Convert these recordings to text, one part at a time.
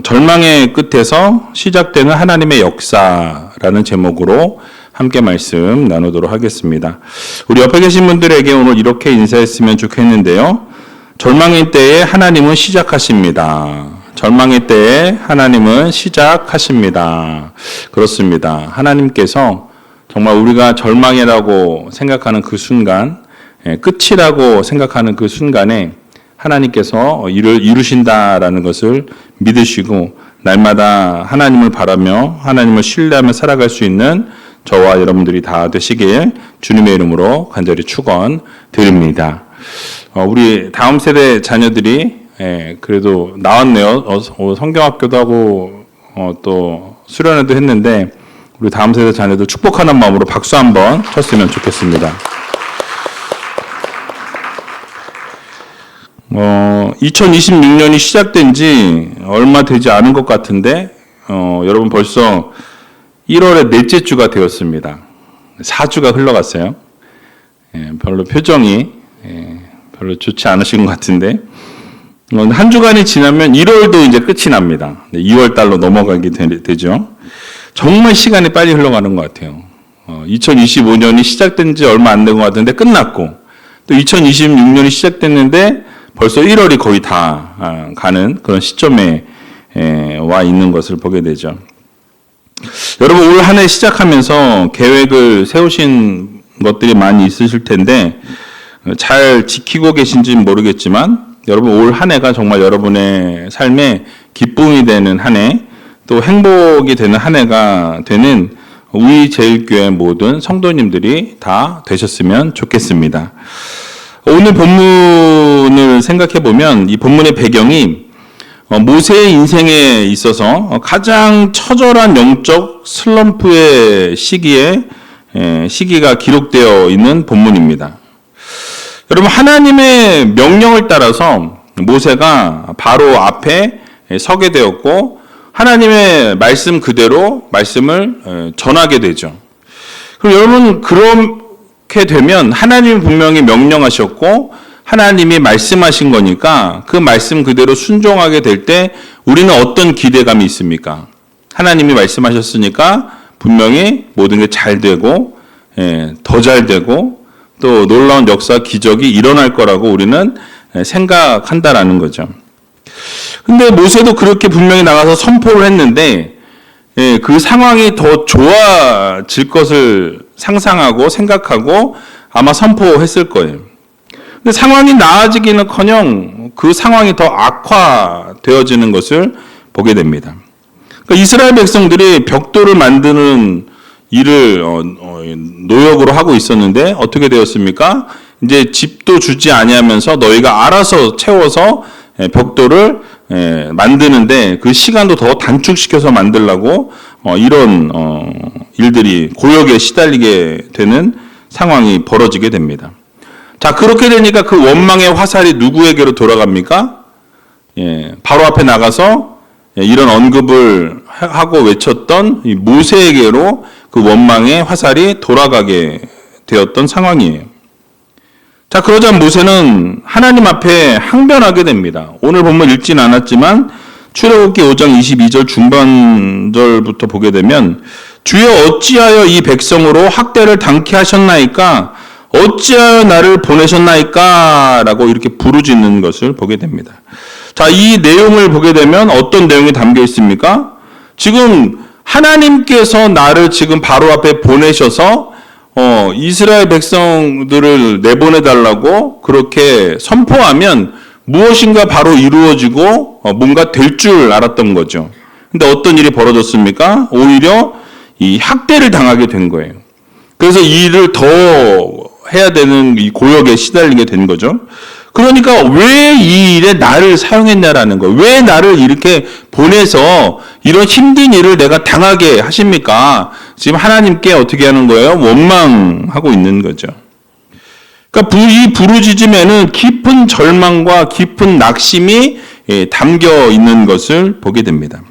절망의 끝에서 시작되는 하나님의 역사라는 제목으로 함께 말씀 나누도록 하겠습니다. 우리 옆에 계신 분들에게 오늘 이렇게 인사했으면 좋겠는데요. 절망의 때에 하나님은 시작하십니다. 절망의 때에 하나님은 시작하십니다. 그렇습니다. 하나님께서 정말 우리가 절망이라고 생각하는 그 순간, 끝이라고 생각하는 그 순간에 하나님께서 일을 이루신다라는 것을 믿으시고 날마다 하나님을 바라며 하나님을 신뢰하며 살아갈 수 있는 저와 여러분들이 다 되시길 주님의 이름으로 간절히 축원드립니다. 우리 다음 세대 자녀들이 그래도 나왔네요. 성경학교도 하고 또 수련회도 했는데 우리 다음 세대 자녀들 축복하는 마음으로 박수 한번 쳤으면 좋겠습니다. 2026년이 시작된 지 얼마 되지 않은 것 같은데 여러분 벌써 1월의 넷째 주가 되었습니다. 4주가 흘러갔어요. 별로 표정이 별로 좋지 않으신 것 같은데 한 주간이 지나면 1월도 이제 끝이 납니다. 2월 달로 넘어가게 되죠. 정말 시간이 빨리 흘러가는 것 같아요. 2025년이 시작된 지 얼마 안 된 것 같은데 끝났고 또 2026년이 시작됐는데 벌써 1월이 거의 다 가는 그런 시점에 와 있는 것을 보게 되죠. 여러분 올 한 해 시작하면서 계획을 세우신 것들이 많이 있으실 텐데 잘 지키고 계신지는 모르겠지만 여러분 올 한 해가 정말 여러분의 삶에 기쁨이 되는 한 해, 또 행복이 되는 한 해가 되는 우리 제일교회 모든 성도님들이 다 되셨으면 좋겠습니다. 오늘 본문을 생각해 보면 이 본문의 배경이 모세의 인생에 있어서 가장 처절한 영적 슬럼프의 시기가 기록되어 있는 본문입니다. 여러분 하나님의 명령을 따라서 모세가 바로 앞에 서게 되었고 하나님의 말씀 그대로 말씀을 전하게 되죠. 그럼 여러분 그렇게 되면 하나님이 분명히 명령하셨고 하나님이 말씀하신 거니까 그 말씀 그대로 순종하게 될 때 우리는 어떤 기대감이 있습니까? 하나님이 말씀하셨으니까 분명히 모든 게 잘 되고 더 잘 되고 또 놀라운 역사 기적이 일어날 거라고 우리는 생각한다라는 거죠. 근데 모세도 그렇게 분명히 나가서 선포를 했는데 그 상황이 더 좋아질 것을 상상하고 생각하고 아마 선포했을 거예요. 근데 상황이 나아지기는커녕 그 상황이 더 악화되어지는 것을 보게 됩니다. 그러니까 이스라엘 백성들이 벽돌을 만드는 일을 노역으로 하고 있었는데 어떻게 되었습니까? 이제 집도 주지 아니하면서 너희가 알아서 채워서 벽돌을 만드는데 그 시간도 더 단축시켜서 만들라고 이런 일들이 고역에 시달리게 되는 상황이 벌어지게 됩니다. 자, 그렇게 되니까 그 원망의 화살이 누구에게로 돌아갑니까? 바로 앞에 나가서 이런 언급을 하고 외쳤던 이 모세에게로 그 원망의 화살이 돌아가게 되었던 상황이에요. 자, 그러자 모세는 하나님 앞에 항변하게 됩니다. 오늘 본문 읽진 않았지만 출애굽기 5장 22절 중반절부터 보게 되면 주여 어찌하여 이 백성으로 학대를 당케 하셨나이까? 어찌하여 나를 보내셨나이까? 라고 이렇게 부르짖는 것을 보게 됩니다. 자, 이 내용을 보게 되면 어떤 내용이 담겨 있습니까? 지금 하나님께서 나를 지금 바로 앞에 보내셔서 이스라엘 백성들을 내보내달라고 그렇게 선포하면 무엇인가 바로 이루어지고 뭔가 될 줄 알았던 거죠. 근데 어떤 일이 벌어졌습니까? 오히려 이 학대를 당하게 된 거예요. 그래서 이 일을 더 해야 되는 이 고역에 시달리게 된 거죠. 그러니까 왜 이 일에 나를 사용했냐라는 거예요. 왜 나를 이렇게 보내서 이런 힘든 일을 내가 당하게 하십니까? 지금 하나님께 어떻게 하는 거예요? 원망하고 있는 거죠. 그러니까 이 부르짖음에는 깊은 절망과 깊은 낙심이 담겨 있는 것을 보게 됩니다.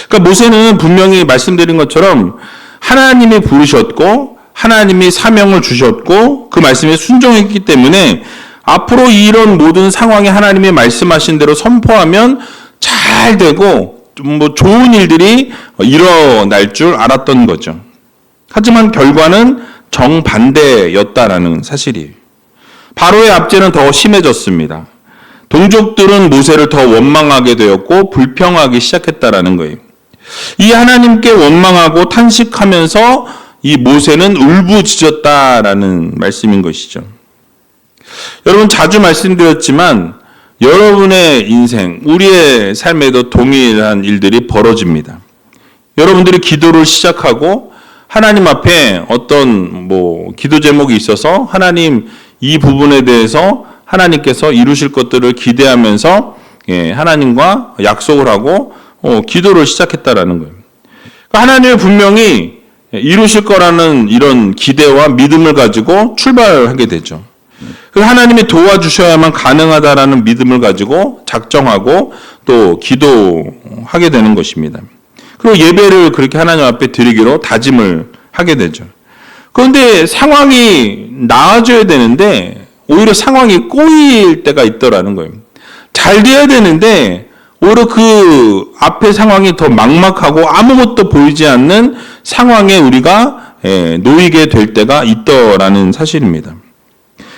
그러니까 모세는 분명히 말씀드린 것처럼 하나님이 부르셨고 하나님이 사명을 주셨고 그 말씀에 순종했기 때문에 앞으로 이런 모든 상황에 하나님이 말씀하신 대로 선포하면 잘 잘 되고 좀 좋은 일들이 일어날 줄 알았던 거죠. 하지만 결과는 정반대였다라는 사실이에요. 바로의 압제는 더 심해졌습니다. 동족들은 모세를 더 원망하게 되었고 불평하기 시작했다라는 거예요. 이 하나님께 원망하고 탄식하면서 이 모세는 울부짖었다라는 말씀인 것이죠. 여러분, 자주 말씀드렸지만 여러분의 인생, 우리의 삶에도 동일한 일들이 벌어집니다. 여러분들이 기도를 시작하고 하나님 앞에 어떤 기도 제목이 있어서 하나님 이 부분에 대해서 하나님께서 이루실 것들을 기대하면서 하나님과 약속을 하고 기도를 시작했다라는 거예요. 하나님은 분명히 이루실 거라는 이런 기대와 믿음을 가지고 출발하게 되죠. 하나님이 도와주셔야만 가능하다라는 믿음을 가지고 작정하고 또 기도하게 되는 것입니다. 그리고 예배를 그렇게 하나님 앞에 드리기로 다짐을 하게 되죠. 그런데 상황이 나아져야 되는데 오히려 상황이 꼬일 때가 있더라는 거예요. 잘 돼야 되는데 오히려 그 앞에 상황이 더 막막하고 아무것도 보이지 않는 상황에 우리가 놓이게 될 때가 있더라는 사실입니다.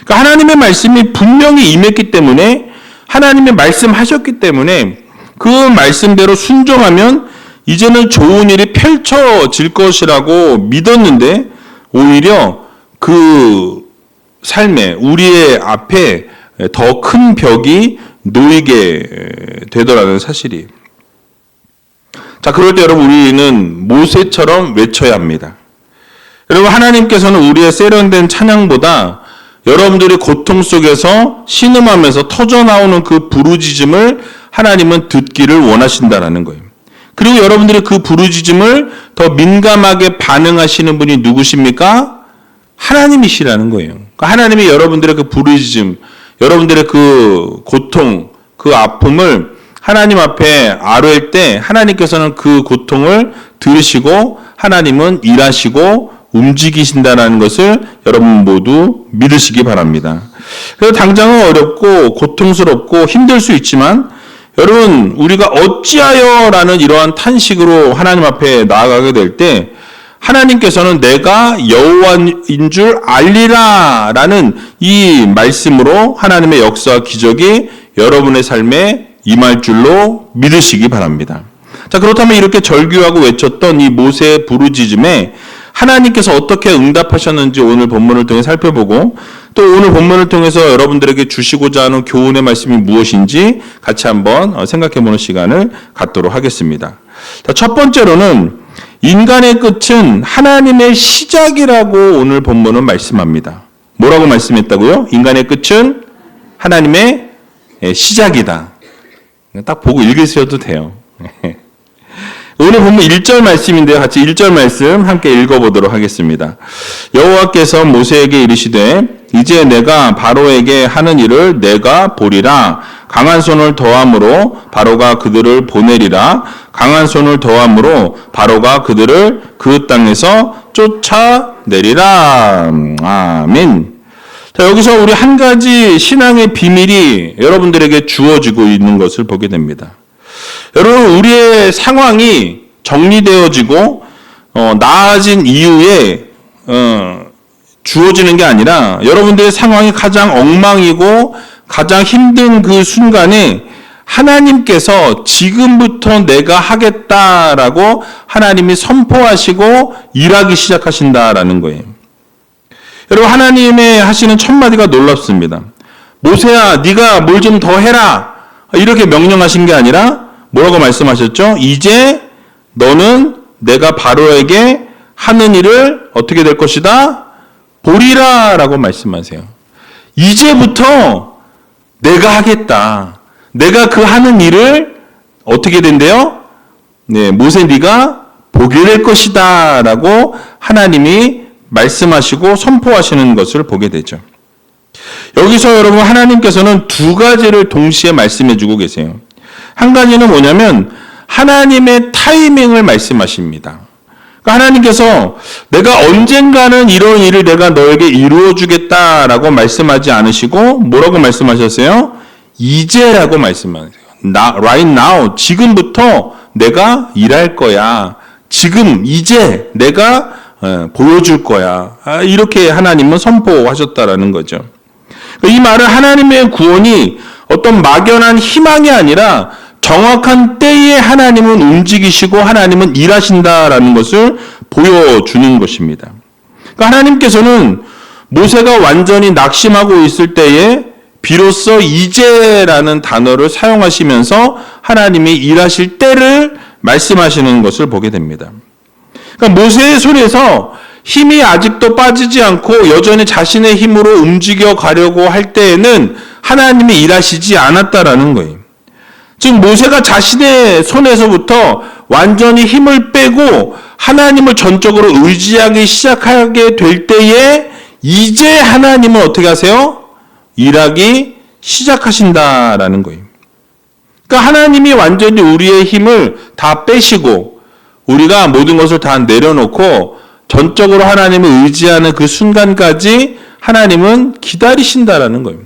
그러니까 하나님의 말씀이 분명히 임했기 때문에, 하나님의 말씀하셨기 때문에 그 말씀대로 순종하면 이제는 좋은 일이 펼쳐질 것이라고 믿었는데 오히려 그 삶에, 우리의 앞에 더 큰 벽이 놓이게 되더라는 사실이에요. 자, 그럴 때 여러분, 우리는 모세처럼 외쳐야 합니다. 여러분, 하나님께서는 우리의 세련된 찬양보다 여러분들이 고통 속에서 신음하면서 터져나오는 그 부르짖음을 하나님은 듣기를 원하신다라는 거예요. 그리고 여러분들이 그 부르짖음을 더 민감하게 반응하시는 분이 누구십니까? 하나님이시라는 거예요. 그러니까 하나님이 여러분들의 그 부르짖음, 여러분들의 그 고통, 그 아픔을 하나님 앞에 아뢰일 때 하나님께서는 그 고통을 들으시고 하나님은 일하시고 움직이신다는 것을 여러분 모두 믿으시기 바랍니다. 그래서 당장은 어렵고 고통스럽고 힘들 수 있지만 여러분, 우리가 어찌하여라는 이러한 탄식으로 하나님 앞에 나아가게 될 때 하나님께서는 내가 여호와인 줄 알리라라는 이 말씀으로 하나님의 역사와 기적이 여러분의 삶에 임할 줄로 믿으시기 바랍니다. 자, 그렇다면 이렇게 절규하고 외쳤던 이 모세의 부르짖음에 하나님께서 어떻게 응답하셨는지 오늘 본문을 통해 살펴보고, 또 오늘 본문을 통해서 여러분들에게 주시고자 하는 교훈의 말씀이 무엇인지 같이 한번 생각해보는 시간을 갖도록 하겠습니다. 자, 첫 번째로는 인간의 끝은 하나님의 시작이라고 오늘 본문은 말씀합니다. 뭐라고 말씀했다고요? 인간의 끝은 하나님의 시작이다. 딱 보고 읽으셔도 돼요. 오늘 본문 1절 말씀인데요. 같이 1절 말씀 함께 읽어보도록 하겠습니다. 여호와께서 모세에게 이르시되 이제 내가 바로에게 하는 일을 내가 보리라. 강한 손을 더함으로 바로가 그들을 보내리라. 강한 손을 더함으로 바로가 그들을 그 땅에서 쫓아내리라. 아멘. 자, 여기서 우리 한 가지 신앙의 비밀이 여러분들에게 주어지고 있는 것을 보게 됩니다. 여러분, 우리의 상황이 정리되어지고 나아진 이후에 주어지는 게 아니라 여러분들의 상황이 가장 엉망이고 가장 힘든 그 순간에 하나님께서 지금부터 내가 하겠다라고 하나님이 선포하시고 일하기 시작하신다라는 거예요. 여러분, 하나님의 하시는 첫 마디가 놀랍습니다. 모세야, 네가 뭘 좀 더 해라. 이렇게 명령하신 게 아니라 뭐라고 말씀하셨죠? 이제 너는 내가 바로에게 하는 일을 어떻게 될 것이다? 보리라 라고 말씀하세요. 이제부터 내가 하겠다. 내가 그 하는 일을 어떻게 된대요? 네, 모세 네가 보게 될 것이다 라고 하나님이 말씀하시고 선포하시는 것을 보게 되죠. 여기서 여러분, 하나님께서는 두 가지를 동시에 말씀해 주고 계세요. 한 가지는 뭐냐면 하나님의 타이밍을 말씀하십니다. 그러니까 하나님께서 내가 언젠가는 이런 일을 내가 너에게 이루어 주겠다라고 말씀하지 않으시고 뭐라고 말씀하셨어요? 이제라고 말씀하세요. right now, 지금부터 내가 일할 거야. 지금, 이제 내가 보여줄 거야. 이렇게 하나님은 선포하셨다라는 거죠. 이 말은 하나님의 구원이 어떤 막연한 희망이 아니라 정확한 때에 하나님은 움직이시고 하나님은 일하신다라는 것을 보여주는 것입니다. 그러니까 하나님께서는 모세가 완전히 낙심하고 있을 때에 비로소 이제라는 단어를 사용하시면서 하나님이 일하실 때를 말씀하시는 것을 보게 됩니다. 그러니까 모세의 손에서 힘이 아직도 빠지지 않고 여전히 자신의 힘으로 움직여 가려고 할 때에는 하나님이 일하시지 않았다라는 거예요. 즉 모세가 자신의 손에서부터 완전히 힘을 빼고 하나님을 전적으로 의지하기 시작하게 될 때에 이제 하나님은 어떻게 하세요? 일하기 시작하신다라는 거예요. 그러니까 하나님이 완전히 우리의 힘을 다 빼시고 우리가 모든 것을 다 내려놓고 전적으로 하나님을 의지하는 그 순간까지 하나님은 기다리신다라는 거예요.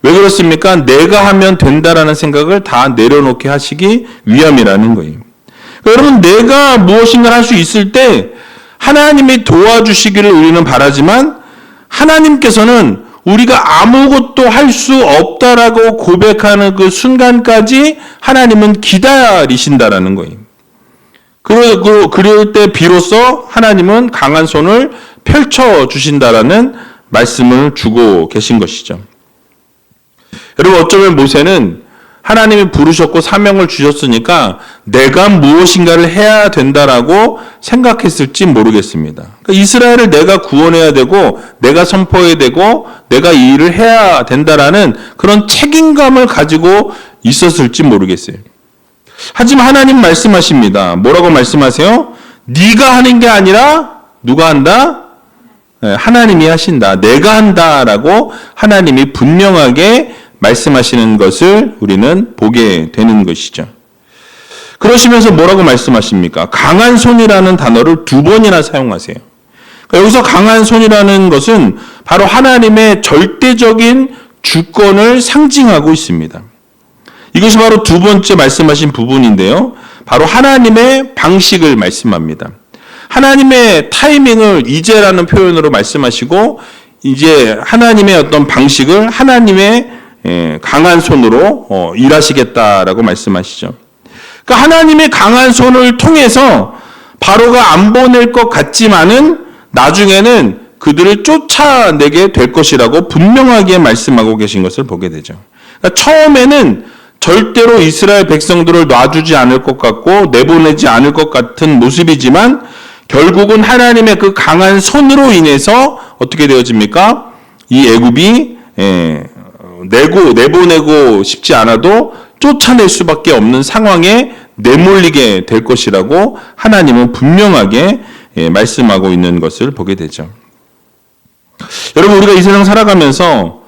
왜 그렇습니까? 내가 하면 된다라는 생각을 다 내려놓게 하시기 위함이라는 거예요. 그러니까 여러분, 내가 무엇인가 할 수 있을 때 하나님이 도와주시기를 우리는 바라지만 하나님께서는 우리가 아무것도 할 수 없다라고 고백하는 그 순간까지 하나님은 기다리신다라는 거예요. 그럴 때 비로소 하나님은 강한 손을 펼쳐 주신다라는 말씀을 주고 계신 것이죠. 여러분, 어쩌면 모세는 하나님이 부르셨고 사명을 주셨으니까 내가 무엇인가를 해야 된다라고 생각했을지 모르겠습니다. 그러니까 이스라엘을 내가 구원해야 되고 내가 선포해야 되고 내가 이 일을 해야 된다라는 그런 책임감을 가지고 있었을지 모르겠어요. 하지만 하나님 말씀하십니다. 뭐라고 말씀하세요? 네가 하는 게 아니라 누가 한다? 하나님이 하신다. 내가 한다라고 하나님이 분명하게 말씀하시는 것을 우리는 보게 되는 것이죠. 그러시면서 뭐라고 말씀하십니까? 강한 손이라는 단어를 2번이나 사용하세요. 그러니까 여기서 강한 손이라는 것은 바로 하나님의 절대적인 주권을 상징하고 있습니다. 이것이 바로 2번째 말씀하신 부분인데요. 바로 하나님의 방식을 말씀합니다. 하나님의 타이밍을 이제라는 표현으로 말씀하시고 이제 하나님의 어떤 방식을 하나님의 강한 손으로 일하시겠다라고 말씀하시죠. 그러니까 하나님의 강한 손을 통해서 바로가 안 보낼 것 같지만은 나중에는 그들을 쫓아내게 될 것이라고 분명하게 말씀하고 계신 것을 보게 되죠. 그러니까 처음에는 절대로 이스라엘 백성들을 놔주지 않을 것 같고 내보내지 않을 것 같은 모습이지만 결국은 하나님의 그 강한 손으로 인해서 어떻게 되어집니까? 이 애굽이 내보내고 싶지 않아도 쫓아낼 수밖에 없는 상황에 내몰리게 될 것이라고 하나님은 분명하게 말씀하고 있는 것을 보게 되죠. 여러분, 우리가 이 세상 살아가면서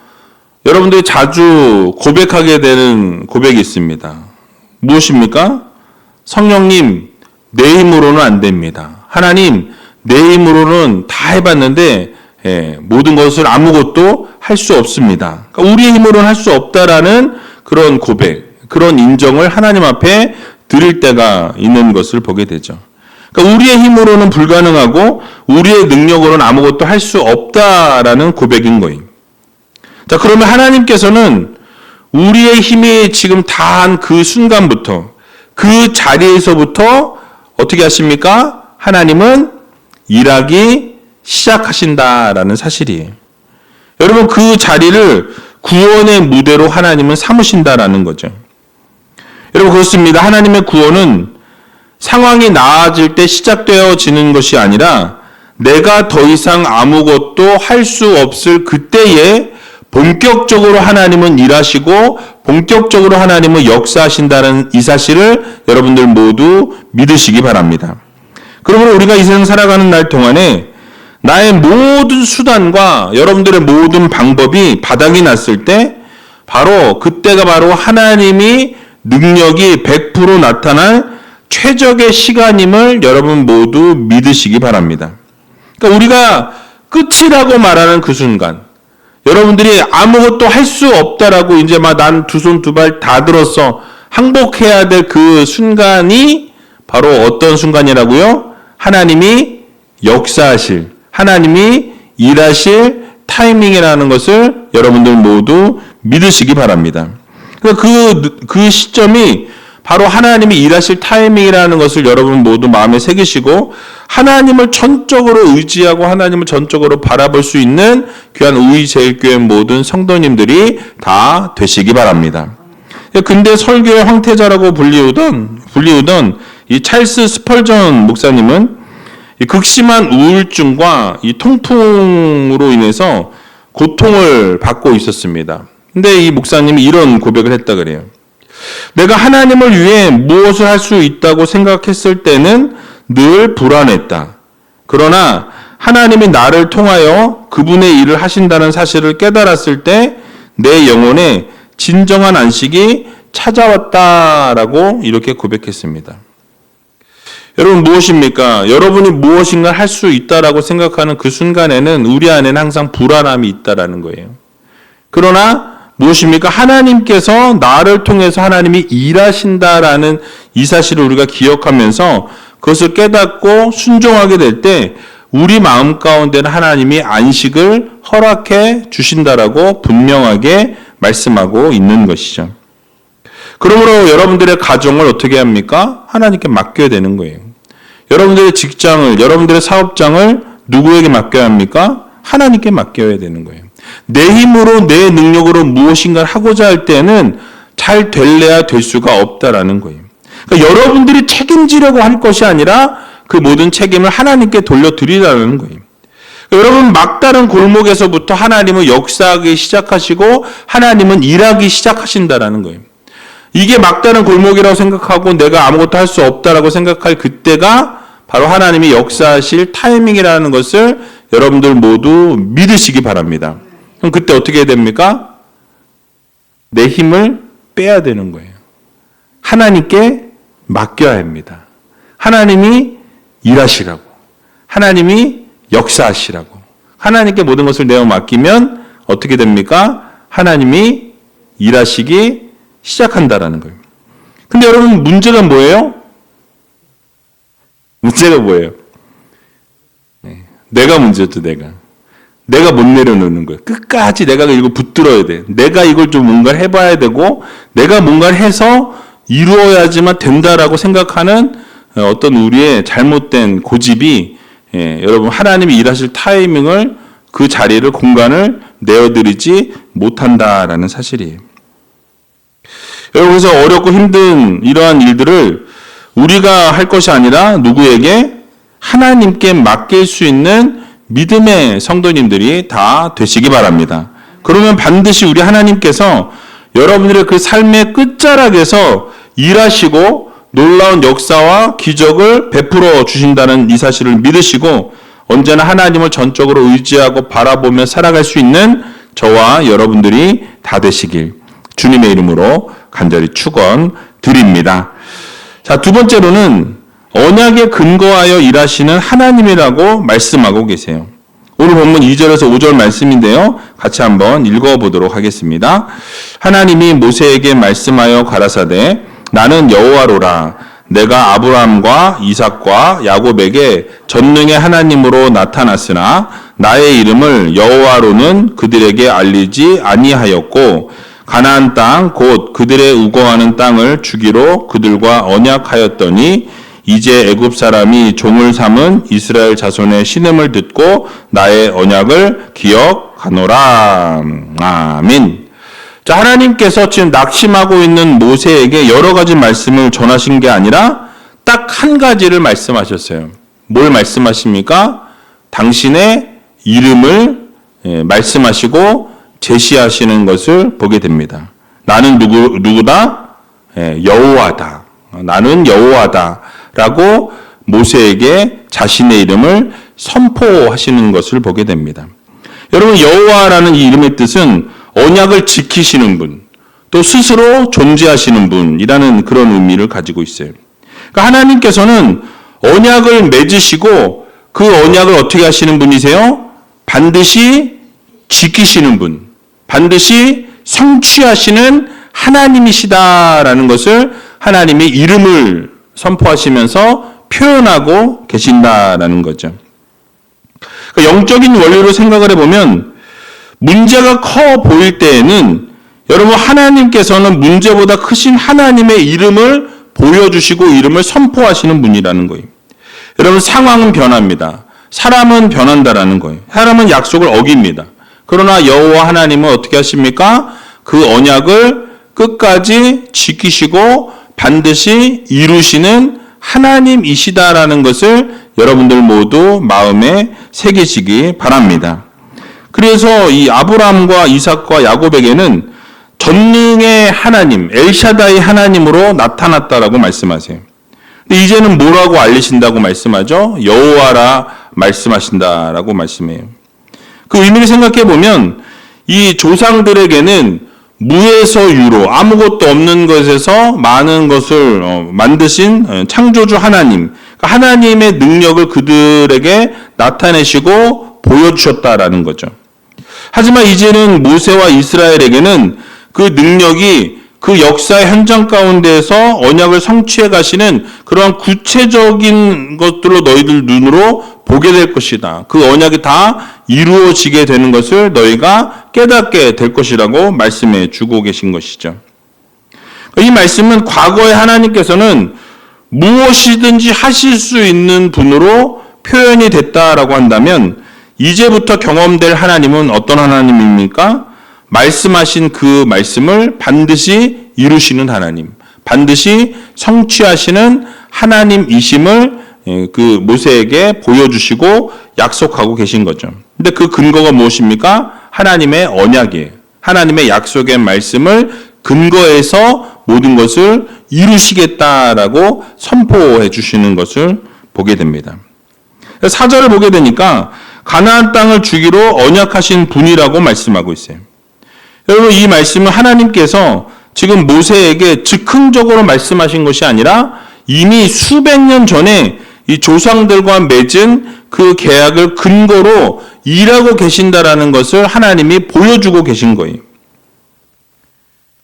여러분들이 자주 고백하게 되는 고백이 있습니다. 무엇입니까? 성령님, 내 힘으로는 안 됩니다. 하나님, 내 힘으로는 다 해봤는데 모든 것을 아무것도 할 수 없습니다. 그러니까 우리의 힘으로는 할 수 없다라는 그런 고백, 그런 인정을 하나님 앞에 드릴 때가 있는 것을 보게 되죠. 그러니까 우리의 힘으로는 불가능하고 우리의 능력으로는 아무것도 할 수 없다라는 고백인 거예요. 자, 그러면 하나님께서는 우리의 힘이 지금 다한 그 순간부터 그 자리에서부터 어떻게 하십니까? 하나님은 일하기 시작하신다라는 사실이에요. 여러분, 그 자리를 구원의 무대로 하나님은 삼으신다라는 거죠. 여러분, 그렇습니다. 하나님의 구원은 상황이 나아질 때 시작되어지는 것이 아니라 내가 더 이상 아무것도 할 수 없을 그때에 본격적으로 하나님은 일하시고 본격적으로 하나님은 역사하신다는 이 사실을 여러분들 모두 믿으시기 바랍니다. 그러므로 우리가 이 세상 살아가는 날 동안에 나의 모든 수단과 여러분들의 모든 방법이 바닥이 났을 때 바로 그때가 바로 하나님이 능력이 100% 나타날 최적의 시간임을 여러분 모두 믿으시기 바랍니다. 그러니까 우리가 끝이라고 말하는 그 순간, 여러분들이 아무것도 할 수 없다라고 이제 막 난 두 손 두 발 다 들었어, 항복해야 될 그 순간이 바로 어떤 순간이라고요? 하나님이 역사하실, 하나님이 일하실 타이밍이라는 것을 여러분들 모두 믿으시기 바랍니다. 그 시점이 바로 하나님이 일하실 타이밍이라는 것을 여러분 모두 마음에 새기시고 하나님을 전적으로 의지하고 하나님을 전적으로 바라볼 수 있는 귀한 우이제일교회 모든 성도님들이 다 되시기 바랍니다. 근대 설교의 황태자라고 불리우던 이 찰스 스펄전 목사님은 이 극심한 우울증과 이 통풍으로 인해서 고통을 받고 있었습니다. 근데 이 목사님이 이런 고백을 했다 그래요. 내가 하나님을 위해 무엇을 할 수 있다고 생각했을 때는 늘 불안했다. 그러나 하나님이 나를 통하여 그분의 일을 하신다는 사실을 깨달았을 때 내 영혼에 진정한 안식이 찾아왔다라고 이렇게 고백했습니다. 여러분 무엇입니까? 여러분이 무엇인가 할 수 있다라고 생각하는 그 순간에는 우리 안에는 항상 불안함이 있다라는 거예요. 그러나 무엇입니까? 하나님께서 나를 통해서 하나님이 일하신다라는 이 사실을 우리가 기억하면서 그것을 깨닫고 순종하게 될 때 우리 마음 가운데는 하나님이 안식을 허락해 주신다라고 분명하게 말씀하고 있는 것이죠. 그러므로 여러분들의 가정을 어떻게 합니까? 하나님께 맡겨야 되는 거예요. 여러분들의 직장을, 여러분들의 사업장을 누구에게 맡겨야 합니까? 하나님께 맡겨야 되는 거예요. 내 힘으로 내 능력으로 무엇인가를 하고자 할 때는 잘 될래야 될 수가 없다라는 거예요. 그러니까 여러분들이 책임지려고 할 것이 아니라 그 모든 책임을 하나님께 돌려드리라는 거예요. 그러니까 여러분 막다른 골목에서부터 하나님은 역사하기 시작하시고 하나님은 일하기 시작하신다라는 거예요. 이게 막다른 골목이라고 생각하고 내가 아무것도 할 수 없다라고 생각할 그때가 바로 하나님이 역사하실 타이밍이라는 것을 여러분들 모두 믿으시기 바랍니다. 그럼 그때 어떻게 해야 됩니까? 내 힘을 빼야 되는 거예요. 하나님께 맡겨야 합니다. 하나님이 일하시라고. 하나님이 역사하시라고. 하나님께 모든 것을 내어 맡기면 어떻게 됩니까? 하나님이 일하시기 시작한다라는 거예요. 근데 여러분 문제가 뭐예요? 문제가 뭐예요? 내가 문제였죠, 내가 못 내려놓는 거예요. 끝까지 내가 이거 붙들어야 돼. 내가 이걸 좀 뭔가를 해봐야 되고, 내가 뭔가를 해서 이루어야지만 된다라고 생각하는 어떤 우리의 잘못된 고집이, 여러분, 하나님이 일하실 타이밍을, 그 자리를, 공간을 내어드리지 못한다라는 사실이에요. 여러분, 그래서 어렵고 힘든 이러한 일들을 우리가 할 것이 아니라 누구에게? 하나님께 맡길 수 있는 믿음의 성도님들이 다 되시기 바랍니다. 그러면 반드시 우리 하나님께서 여러분들의 그 삶의 끝자락에서 일하시고 놀라운 역사와 기적을 베풀어 주신다는 이 사실을 믿으시고 언제나 하나님을 전적으로 의지하고 바라보며 살아갈 수 있는 저와 여러분들이 다 되시길 주님의 이름으로 간절히 축원드립니다. 자, 두 번째로는 언약에 근거하여 일하시는 하나님이라고 말씀하고 계세요. 오늘 본문 2절에서 5절 말씀인데요. 같이 한번 읽어보도록 하겠습니다. 하나님이 모세에게 말씀하여 가라사대 나는 여호와로라 내가 아브라함과 이삭과 야곱에게 전능의 하나님으로 나타났으나 나의 이름을 여호와로는 그들에게 알리지 아니하였고 가나안 땅 곧 그들의 우거하는 땅을 주기로 그들과 언약하였더니 이제 애굽 사람이 종을 삼은 이스라엘 자손의 신음을 듣고 나의 언약을 기억하노라. 아멘. 자, 하나님께서 지금 낙심하고 있는 모세에게 여러 가지 말씀을 전하신 게 아니라 딱 한 가지를 말씀하셨어요. 뭘 말씀하십니까? 당신의 이름을 말씀하시고 제시하시는 것을 보게 됩니다. 나는 누구다? 여호와다. 나는 여호와다. 라고 모세에게 자신의 이름을 선포하시는 것을 보게 됩니다. 여러분, 여호와라는 이 이름의 뜻은 언약을 지키시는 분, 또 스스로 존재하시는 분이라는 그런 의미를 가지고 있어요. 그러니까 하나님께서는 언약을 맺으시고 그 언약을 어떻게 하시는 분이세요? 반드시 지키시는 분, 반드시 성취하시는 하나님이시다라는 것을 하나님의 이름을 선포하시면서 표현하고 계신다라는 거죠. 그러니까 영적인 원리로 생각을 해보면 문제가 커 보일 때에는 여러분 하나님께서는 문제보다 크신 하나님의 이름을 보여주시고 이름을 선포하시는 분이라는 거예요. 여러분 상황은 변합니다. 사람은 변한다라는 거예요. 사람은 약속을 어깁니다. 그러나 여호와 하나님은 어떻게 하십니까? 그 언약을 끝까지 지키시고 반드시 이루시는 하나님이시다라는 것을 여러분들 모두 마음에 새기시기 바랍니다. 그래서 이 아브라함과 이삭과 야곱에게는 전능의 하나님, 엘샤다이 하나님으로 나타났다라고 말씀하세요. 근데 이제는 뭐라고 알리신다고 말씀하죠? 여호와라 말씀하신다라고 말씀해요. 그 의미를 생각해 보면 이 조상들에게는 무에서 유로 아무것도 없는 것에서 많은 것을 만드신 창조주 하나님, 하나님의 능력을 그들에게 나타내시고 보여주셨다라는 거죠. 하지만 이제는 모세와 이스라엘에게는 그 능력이 그 역사의 현장 가운데에서 언약을 성취해 가시는 그런 구체적인 것들로 너희들 눈으로 보게 될 것이다. 그 언약이 다 이루어지게 되는 것을 너희가 깨닫게 될 것이라고 말씀해 주고 계신 것이죠. 이 말씀은 과거에 하나님께서는 무엇이든지 하실 수 있는 분으로 표현이 됐다라고 한다면 이제부터 경험될 하나님은 어떤 하나님입니까? 말씀하신 그 말씀을 반드시 이루시는 하나님, 반드시 성취하시는 하나님이심을 그 모세에게 보여주시고 약속하고 계신 거죠. 근데 그 근거가 무엇입니까? 하나님의 언약이에요. 하나님의 약속의 말씀을 근거해서 모든 것을 이루시겠다라고 선포해 주시는 것을 보게 됩니다. 4절을 보게 되니까 가나안 땅을 주기로 언약하신 분이라고 말씀하고 있어요. 여러분 이 말씀은 하나님께서 지금 모세에게 즉흥적으로 말씀하신 것이 아니라 이미 수백 년 전에 이 조상들과 맺은 그 계약을 근거로 일하고 계신다라는 것을 하나님이 보여주고 계신 거예요.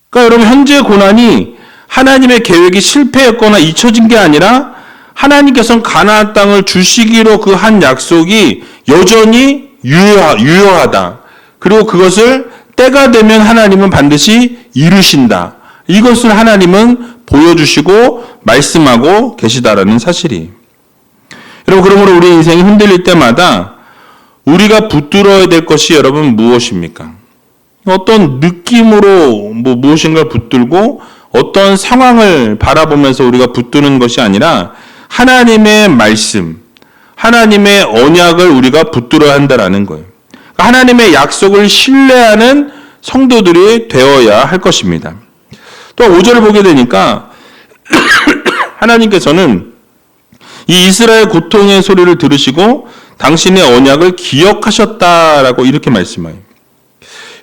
그러니까 여러분 현재 고난이 하나님의 계획이 실패했거나 잊혀진 게 아니라 하나님께서는 가나안 땅을 주시기로 그 한 약속이 여전히 유효하다. 그리고 그것을 때가 되면 하나님은 반드시 이루신다. 이것을 하나님은 보여주시고 말씀하고 계시다라는 사실이. 여러분 그러므로 우리 인생이 흔들릴 때마다 우리가 붙들어야 될 것이 여러분 무엇입니까? 어떤 느낌으로 무엇인가를 붙들고 어떤 상황을 바라보면서 우리가 붙드는 것이 아니라 하나님의 말씀, 하나님의 언약을 우리가 붙들어야 한다라는 거예요. 하나님의 약속을 신뢰하는 성도들이 되어야 할 것입니다. 또 5절을 보게 되니까 하나님께서는 이 이스라엘 고통의 소리를 들으시고 당신의 언약을 기억하셨다라고 이렇게 말씀해요.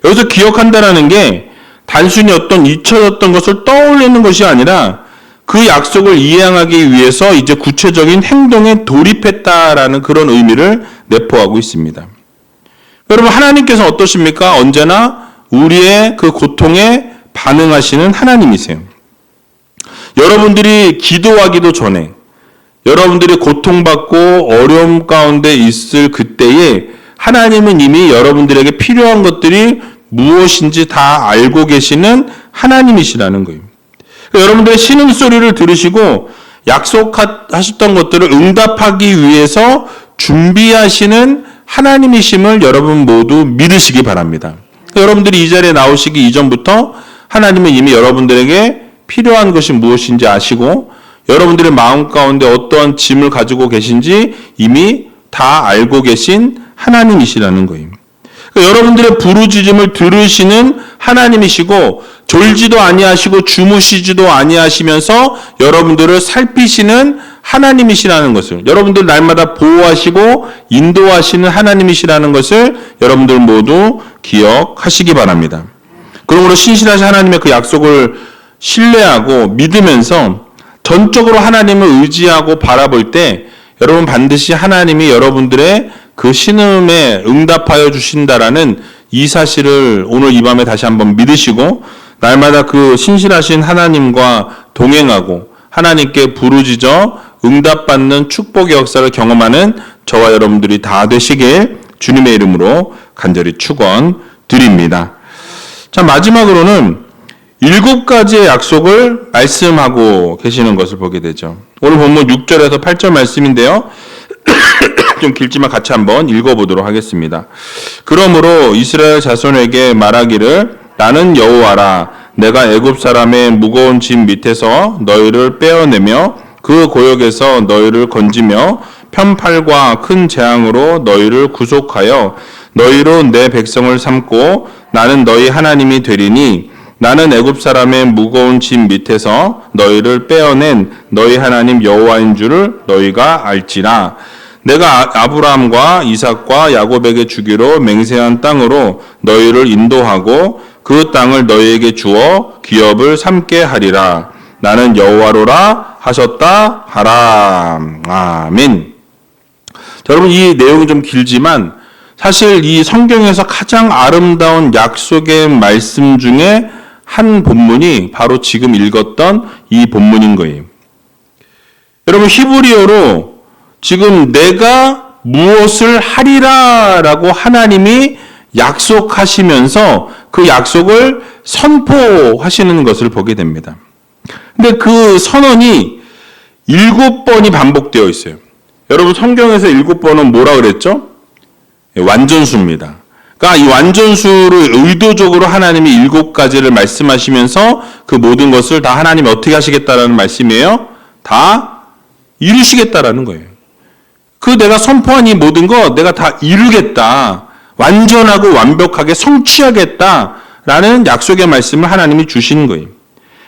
여기서 기억한다라는 게 단순히 어떤 잊혀졌던 것을 떠올리는 것이 아니라 그 약속을 이행하기 위해서 이제 구체적인 행동에 돌입했다라는 그런 의미를 내포하고 있습니다. 여러분 하나님께서 어떠십니까? 언제나 우리의 그 고통에 반응하시는 하나님이세요. 여러분들이 기도하기도 전에 여러분들이 고통받고 어려움 가운데 있을 그때에 하나님은 이미 여러분들에게 필요한 것들이 무엇인지 다 알고 계시는 하나님이시라는 거예요. 여러분들의 신음소리를 들으시고 약속하셨던 것들을 응답하기 위해서 준비하시는 하나님이심을 여러분 모두 믿으시기 바랍니다. 여러분들이 이 자리에 나오시기 이전부터 하나님은 이미 여러분들에게 필요한 것이 무엇인지 아시고 여러분들의 마음 가운데 어떠한 짐을 가지고 계신지 이미 다 알고 계신 하나님이시라는 거예요. 여러분들의 부르짖음을 들으시는 하나님이시고 졸지도 아니하시고 주무시지도 아니하시면서 여러분들을 살피시는 하나님이시라는 것을, 여러분들 날마다 보호하시고 인도하시는 하나님이시라는 것을 여러분들 모두 기억하시기 바랍니다. 그러므로 신실하신 하나님의 그 약속을 신뢰하고 믿으면서 전적으로 하나님을 의지하고 바라볼 때 여러분 반드시 하나님이 여러분들의 그 신음에 응답하여 주신다라는 이 사실을 오늘 이 밤에 다시 한번 믿으시고 날마다 그 신실하신 하나님과 동행하고 하나님께 부르짖어 응답받는 축복의 역사를 경험하는 저와 여러분들이 다 되시길 주님의 이름으로 간절히 축원드립니다. 자, 마지막으로는 7가지의 약속을 말씀하고 계시는 것을 보게 되죠. 오늘 본문 6절에서 8절 말씀인데요. 좀 길지만 같이 한번 읽어보도록 하겠습니다. 그러므로 이스라엘 자손에게 말하기를 나는 여호와라. 내가 애굽 사람의 무거운 짐 밑에서 너희를 빼어내며 그 고역에서 너희를 건지며 편팔과 큰 재앙으로 너희를 구속하여 너희로 내 백성을 삼고 나는 너희 하나님이 되리니 나는 애굽 사람의 무거운 짐 밑에서 너희를 빼어낸 너희 하나님 여호와인 줄을 너희가 알지라. 내가 아브라함과 이삭과 야곱에게 주기로 맹세한 땅으로 너희를 인도하고 그 땅을 너희에게 주어 기업을 삼게 하리라. 나는 여호와로라 하셨다 하라. 아멘. 자, 여러분 이 내용이 좀 길지만 사실 이 성경에서 가장 아름다운 약속의 말씀 중에 한 본문이 바로 지금 읽었던 이 본문인 거예요. 여러분 히브리어로 지금 내가 무엇을 하리라라고 하나님이 약속하시면서 그 약속을 선포하시는 것을 보게 됩니다. 근데 그 선언이 7번이 반복되어 있어요. 여러분 성경에서 7번은 뭐라 그랬죠? 완전수입니다. 그러니까 이 완전수를 의도적으로 하나님이 7가지를 말씀하시면서 그 모든 것을 다 하나님이 어떻게 하시겠다라는 말씀이에요? 다 이루시겠다라는 거예요. 그 내가 선포한 이 모든 거 내가 다 이루겠다. 완전하고 완벽하게 성취하겠다라는 약속의 말씀을 하나님이 주시는 거예요.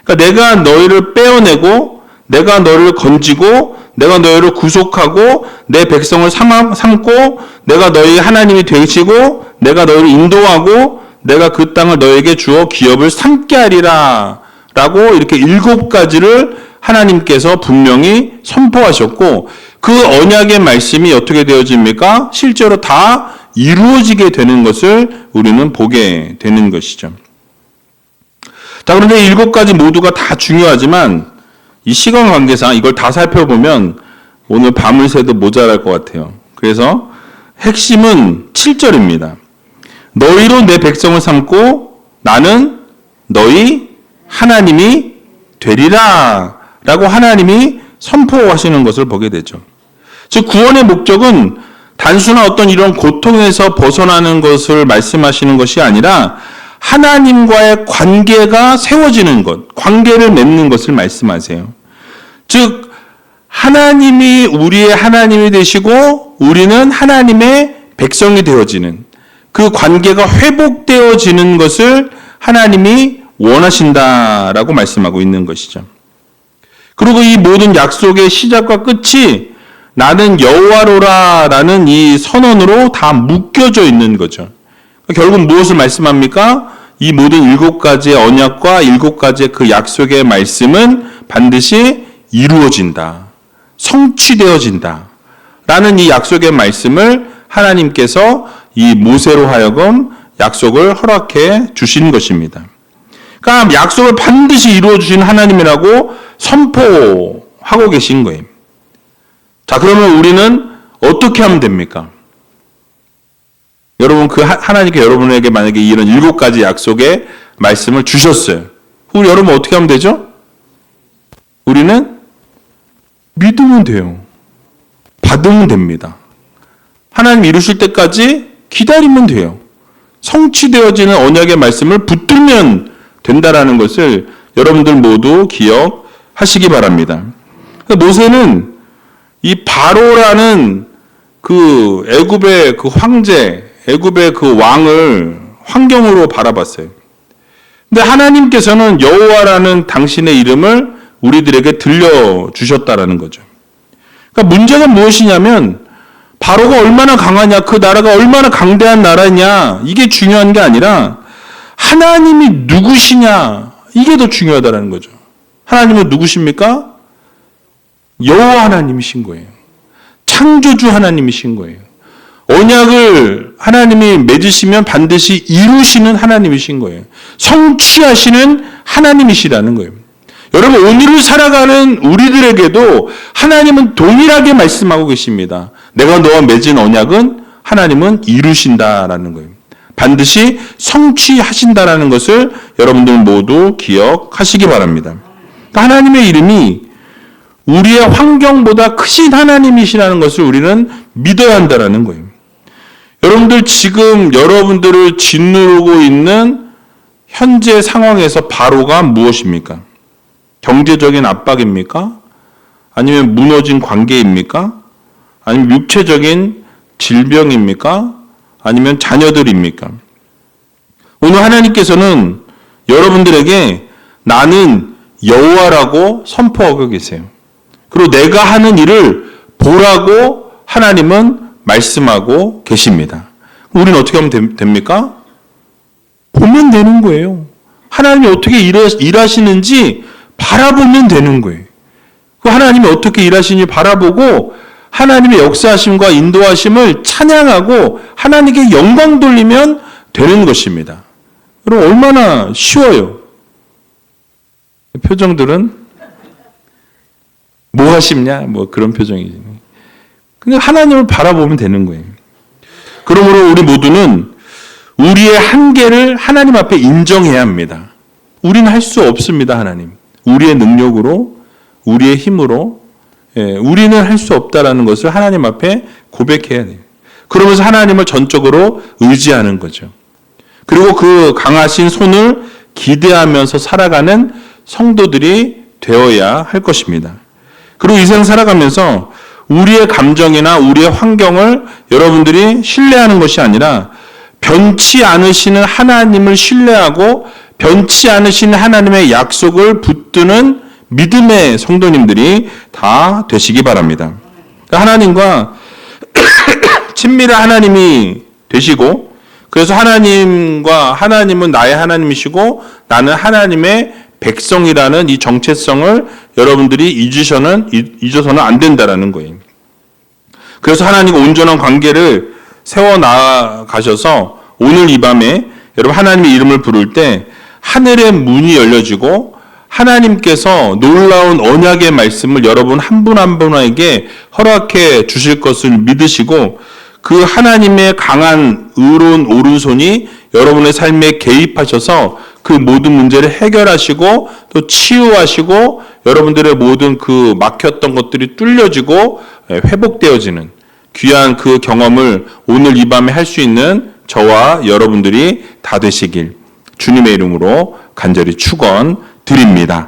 그러니까 내가 너희를 빼어내고 내가 너희를 건지고 내가 너희를 구속하고 내 백성을 삼고 내가 너희 하나님이 되시고 내가 너희를 인도하고 내가 그 땅을 너희에게 주어 기업을 삼게 하리라 라고 이렇게 7가지를 하나님께서 분명히 선포하셨고 그 언약의 말씀이 어떻게 되어집니까? 실제로 다 이루어지게 되는 것을 우리는 보게 되는 것이죠. 자, 그런데 7가지 모두가 다 중요하지만 이 시간 관계상 이걸 다 살펴보면 오늘 밤을 새도 모자랄 것 같아요. 그래서 핵심은 7절입니다. 너희로 내 백성을 삼고 나는 너희 하나님이 되리라 라고 하나님이 선포하시는 것을 보게 되죠. 즉 구원의 목적은 단순한 어떤 이런 고통에서 벗어나는 것을 말씀하시는 것이 아니라 하나님과의 관계가 세워지는 것, 관계를 맺는 것을 말씀하세요. 즉 하나님이 우리의 하나님이 되시고 우리는 하나님의 백성이 되어지는 그 관계가 회복되어지는 것을 하나님이 원하신다라고 말씀하고 있는 것이죠. 그리고 이 모든 약속의 시작과 끝이 나는 여호와로라라는 이 선언으로 다 묶여져 있는 거죠. 결국 무엇을 말씀합니까? 이 모든 7가지의 언약과 7가지의 그 약속의 말씀은 반드시 이루어진다. 성취되어진다. 라는 이 약속의 말씀을 하나님께서 이 모세로 하여금 약속을 허락해 주신 것입니다. 그러니까 약속을 반드시 이루어 주신 하나님이라고 선포하고 계신 거예요. 자, 그러면 우리는 어떻게 하면 됩니까? 여러분, 그 하나님께 여러분에게 만약에 이런 7가지 약속의 말씀을 주셨어요. 우리 여러분 어떻게 하면 되죠? 우리는 믿으면 돼요. 받으면 됩니다. 하나님 이루실 때까지 기다리면 돼요. 성취되어지는 언약의 말씀을 붙들면 된다라는 것을 여러분들 모두 기억하시기 바랍니다. 모세는 이 바로라는 그 애굽의 그 황제, 애굽의 그 왕을 환경으로 바라봤어요. 근데 하나님께서는 여호와라는 당신의 이름을 우리들에게 들려주셨다라는 거죠. 그러니까 문제가 무엇이냐면 바로가 얼마나 강하냐, 그 나라가 얼마나 강대한 나라냐, 이게 중요한 게 아니라 하나님이 누구시냐, 이게 더 중요하다는 거죠. 하나님은 누구십니까? 여호와 하나님이신 거예요. 창조주 하나님이신 거예요. 언약을 하나님이 맺으시면 반드시 이루시는 하나님이신 거예요. 성취하시는 하나님이시라는 거예요. 여러분, 오늘을 살아가는 우리들에게도 하나님은 동일하게 말씀하고 계십니다. 내가 너와 맺은 언약은 하나님은 이루신다라는 거예요. 반드시 성취하신다라는 것을 여러분들 모두 기억하시기 바랍니다. 하나님의 이름이 우리의 환경보다 크신 하나님이시라는 것을 우리는 믿어야 한다는 거예요. 여러분들 지금 여러분들을 짓누르고 있는 현재 상황에서 바로가 무엇입니까? 경제적인 압박입니까? 아니면 무너진 관계입니까? 아니면 육체적인 질병입니까? 아니면 자녀들입니까? 오늘 하나님께서는 여러분들에게 나는 여호와라고 선포하고 계세요. 그리고 내가 하는 일을 보라고 하나님은 말씀하고 계십니다. 우리는 어떻게 하면 됩니까? 보면 되는 거예요. 하나님이 어떻게 일하시는지 바라보면 되는 거예요. 그 하나님이 어떻게 일하시는지 바라보고 하나님의 역사하심과 인도하심을 찬양하고 하나님께 영광 돌리면 되는 것입니다. 여러분, 얼마나 쉬워요. 표정들은 뭐 하십냐? 뭐 그런 표정이지. 그냥 하나님을 바라보면 되는 거예요. 그러므로 우리 모두는 우리의 한계를 하나님 앞에 인정해야 합니다. 우리는 할 수 없습니다, 하나님. 우리의 능력으로, 우리의 힘으로, 우리는 할 수 없다라는 것을 하나님 앞에 고백해야 돼요. 그러면서 하나님을 전적으로 의지하는 거죠. 그리고 그 강하신 손을 기대하면서 살아가는 성도들이 되어야 할 것입니다. 그리고 이 세상 살아가면서 우리의 감정이나 우리의 환경을 여러분들이 신뢰하는 것이 아니라 변치 않으시는 하나님을 신뢰하고 변치 않으시는 하나님의 약속을 붙드는 믿음의 성도님들이 다 되시기 바랍니다. 하나님과 친밀한 하나님이 되시고, 그래서 하나님은 나의 하나님이시고 나는 하나님의 백성이라는 이 정체성을 여러분들이 잊어서는 안 된다라는 거예요. 그래서 하나님과 온전한 관계를 세워나가셔서 오늘 이 밤에 여러분 하나님의 이름을 부를 때 하늘의 문이 열려지고 하나님께서 놀라운 언약의 말씀을 여러분 한 분 한 분에게 허락해 주실 것을 믿으시고 그 하나님의 강한 의로운 오른손이 여러분의 삶에 개입하셔서 그 모든 문제를 해결하시고 또 치유하시고 여러분들의 모든 그 막혔던 것들이 뚫려지고 회복되어지는 귀한 그 경험을 오늘 이 밤에 할 수 있는 저와 여러분들이 다 되시길 주님의 이름으로 간절히 축원드립니다.